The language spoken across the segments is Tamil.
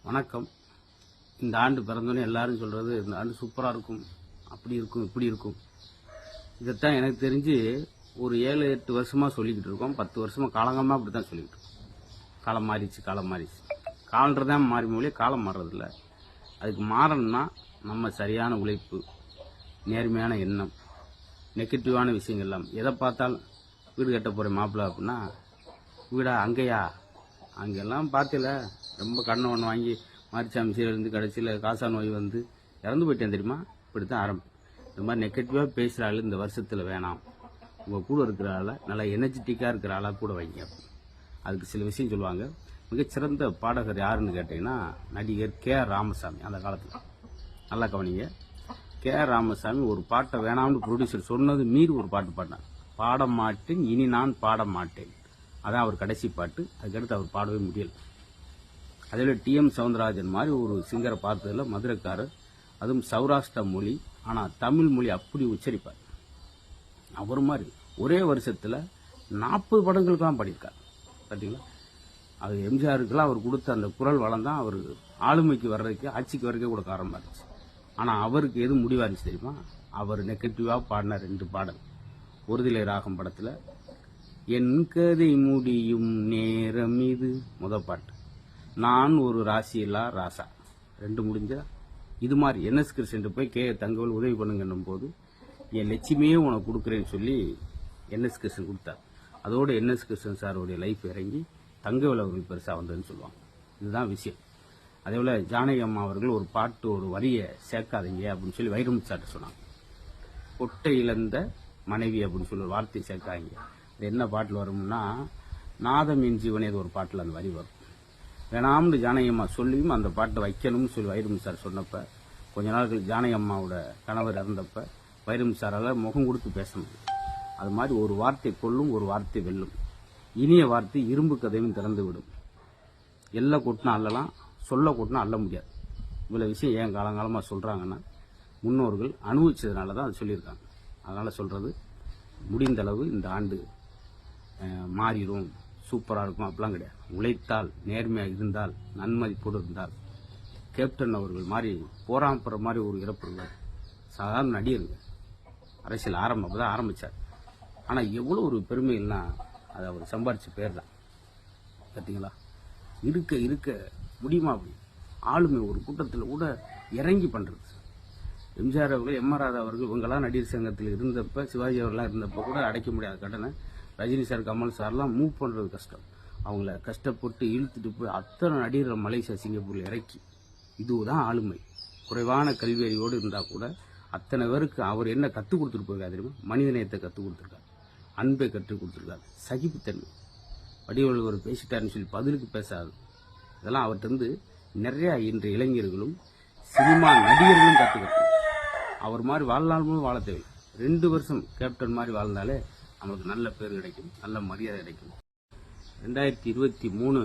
வணக்கம். இந்த ஆண்டு பிறந்தோன்னே எல்லாரும் சொல்கிறது இந்த ஆண்டு சூப்பராக இருக்கும், அப்படி இருக்கும், இப்படி இருக்கும். இதைத்தான் எனக்கு தெரிஞ்சு ஒரு 7-8 வருஷமாக சொல்லிக்கிட்டு இருக்கோம். 10 வருஷமாக காலங்கமாக அப்படி தான் சொல்லிக்கிட்டு இருக்கோம். காலம் மாறிச்சு. காலன்றதான் மாறி மொழியே காலம் மாறுறதில்ல. அதுக்கு மாறணும்னா நம்ம சரியான உழைப்பு, நேர்மையான எண்ணம், நெகட்டிவான விஷயங்கள் எல்லாம். எதை பார்த்தாலும் வீடு கட்ட போகிற மாப்பிள்ளை அப்படின்னா வீடா அங்கேயா, அங்கெல்லாம் பார்த்தில ரொம்ப கண்ணை ஒன்று வாங்கி மாரிச்சாமி சீரழிந்து கடைசியில் காசா நோய் வந்து இறந்து போயிட்டேன் தெரியுமா. இப்படி தான் ஆரம்பிக்கும். இந்த மாதிரி நெகட்டிவாக பேசுகிற ஆள் இந்த வருஷத்தில் வேணாம். உங்கள் கூட இருக்கிற ஆளை நல்லா எனர்ஜெட்டிக்காக இருக்கிற ஆளாக கூட வைங்க. அதுக்கு சில விஷயம் சொல்லுவாங்க. மிகச்சிறந்த பாடகர் யாருன்னு கேட்டிங்கன்னா நடிகர் கே.ஆர். ராமசாமி. அந்த காலத்தில் நல்லா கவனிங்க. கே.ஆர். ராமசாமி ஒரு பாட்டை வேணாம்னு ப்ரொடியூசர் சொன்னது மீறி ஒரு பாட்டு பாடினார். பாட மாட்டேன், இனி நான் பாட மாட்டேன். அதான் அவர் கடைசி பாட்டு. அதுக்கடுத்து அவர் பாடவே முடியல. அதில் டி.எம். சவுந்தரராஜன் மாதிரி ஒரு சிங்கரை பார்த்ததில் மதுரைக்காரர், அதுவும் சௌராஷ்டிரா மொழி, ஆனால் தமிழ் மொழி அப்படி உச்சரிப்பார். அவர் மாதிரி ஒரே வருஷத்தில் 40 படங்களுக்கெல்லாம் பாடியிருக்கார். பார்த்தீங்களா, அது எம்ஜிஆருக்கெல்லாம் அவர் கொடுத்த அந்த குரல் வளம் தான் அவர் ஆளுமைக்கு வர்றதுக்கு, ஆட்சிக்கு வர்றதுக்கே கூட காரணமாக இருந்துச்சு. ஆனால் அவருக்கு எது முடிவாக இருந்துச்சு தெரியுமா? அவர் நெகட்டிவாக பாடின 2 பாடல். ஒருதிலை ராகம் படத்தில் என் கதை முடியும் நேரம் இது முத பாட்டு, நான் ஒரு ராசியில்லா ராசா 2 முடிஞ்சா. இது மாதிரி என்எஸ் கிருஷ்ணன் போய் தங்கவேல் உதவி பண்ணுங்கன்னும் போது என் லட்சுமியே உனக்கு கொடுக்குறேன்னு சொல்லி என்எஸ் கிருஷ்ணன் கொடுத்தார். அதோடு என்எஸ் கிருஷ்ணன் சாருடைய லைஃப் இறங்கி தங்கவேல் அவர்கள் பெருசாக வந்ததுன்னு சொல்லுவாங்க. இதுதான் விஷயம். அதே போல் ஜானகி அம்மா அவர்கள் ஒரு பாட்டு ஒரு வரியை சேர்க்காதீங்க அப்படின்னு சொல்லி வைரமுத்து சார்ட்ட சொன்னாங்க. கொட்டை இழந்த மனைவி அப்படின்னு சொல்லி ஒரு வார்த்தையை சேர்க்காதீங்க. அது என்ன பாட்டில் வரும்னா நாதமின் ஜீவனே ஒரு பாட்டில் அந்த வரி வரும். வேணாம்னு ஜானகி அம்மா சொல்லியும் அந்த பாட்டை வைக்கணும்னு சொல்லி வைரமுத்து சார் சொன்னப்ப, கொஞ்ச நாட்கள் ஜானகி அம்மாவோட கணவர் இறந்தப்ப வைரமுத்து சாரால் முகம் கொடுத்து பேச முடியும். அது மாதிரி ஒரு வார்த்தை கொல்லும், ஒரு வார்த்தை வெல்லும். இனிய வார்த்தை இரும்பு கதையும் திறந்து விடும். எல்லை கொட்டினா அள்ளலாம், சொல்ல கொட்டினா அள்ள முடியாது. இவ்வளோ விஷயம் ஏன் காலங்காலமாக சொல்கிறாங்கன்னா முன்னோர்கள் அனுபவிச்சதுனால தான் அது சொல்லியிருக்காங்க. அதனால் சொல்கிறது, முடிந்தளவு இந்த ஆண்டு மாறிடும், சூப்பராக இருக்கும் அப்படிலாம் கிடையாது. உழைத்தால், நேர்மையாக இருந்தால், நன்மதிப்போடு இருந்தால், கேப்டன் அவர்கள் மாதிரி போராம்புற மாதிரி ஒரு இறப்பு இருந்தார். சாதாரண நடிகருங்க, அரசியல் அப்பதான் ஆரம்பித்தார். ஆனால் எவ்வளோ ஒரு பெருமைகள்னா அது அவர் சம்பாரிச்ச பேர் தான். பார்த்தீங்களா, இருக்க முடியுமா? அப்படி ஆளுமை ஒரு கூட்டத்தில் கூட இறங்கி பண்ணுறது. எம்ஜிஆர் அவர்கள், எம்.ஆர். ராதா அவர்கள் இவங்கெல்லாம் நடிகர் சங்கத்தில் இருந்தப்ப, சிவாஜி அவர்களாம் இருந்தப்போ கூட அடைக்க முடியாத கடனை ரஜினி சார், கமல் சார்லாம் மூவ் பண்ணுறது கஷ்டம். அவங்கள கஷ்டப்பட்டு இழுத்துட்டு போய் அத்தனை நடிகர்கள் மலேசியா, சிங்கப்பூரில் இறக்கி, இதுதான் ஆளுமை. குறைவான கல்வி அறிவோடு இருந்தால் கூட அத்தனை பேருக்கு அவர் என்ன கற்றுக் கொடுத்துட்டு போயிருக்காரு தெரியுமா? மனிதநேயத்தை கற்றுக் கொடுத்துருக்காரு, அன்பை கற்றுக் கொடுத்துருக்காரு, சகிப்புத்தன்மை. வடிவேலு ஒரு பேசிட்டாருன்னு சொல்லி பதிலுக்கு பேசாது. இதெல்லாம் அவர்கிட்ட நிறையா இன்றைய இளைஞர்களும் சினிமா நடிகர்களும் கற்றுக்கணும். அவர் மாதிரி வாழ்நாளும் வாழ தேவை. 2 வருஷம் கேப்டன் மாதிரி வாழ்ந்தாலே நம்மளுக்கு நல்ல பேர் கிடைக்கும், நல்ல மரியாதை கிடைக்கும். 2023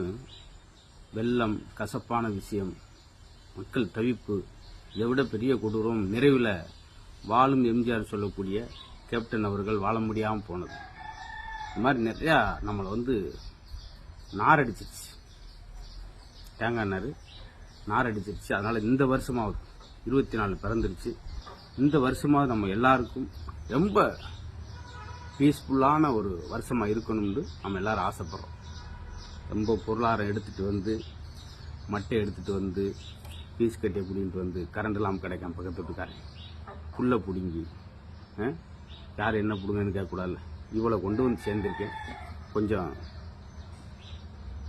வெள்ளம், கசப்பான விஷயம், மக்கள் தவிப்பு, இதை விட பெரிய கொடூரம் நிறைவில் வாழும் எம்ஜிஆர் சொல்லக்கூடிய கேப்டன் அவர்கள் வாழ முடியாமல் போனது. இந்த மாதிரி நிறையா நம்மளை நாரடிச்சிருச்சு. தேங்காய் நாரடிச்சிருச்சு. அதனால் இந்த வருஷமாவது 24 பிறந்துருச்சு. இந்த வருஷமாவது நம்ம எல்லாருக்கும் ரொம்ப பீஸ்ஃபுல்லான ஒரு வருஷமாக இருக்கணும்னு நம்ம எல்லாரும் ஆசைப்படுறோம். ரொம்ப பொருளாதாரம் எடுத்துகிட்டு மட்டை எடுத்துகிட்டு பீஸ் கட்டியை பிடிங்கிட்டு கரண்ட் இல்லாமல் கிடைக்காம பக்கத்து வீட்டுக்காரன் புல்லை பிடுங்கி யார் என்ன பிடுங்கன்னு கேட்கக்கூடாதுல்ல. இவ்வளோ கொண்டு சேர்ந்துருக்கேன். கொஞ்சம்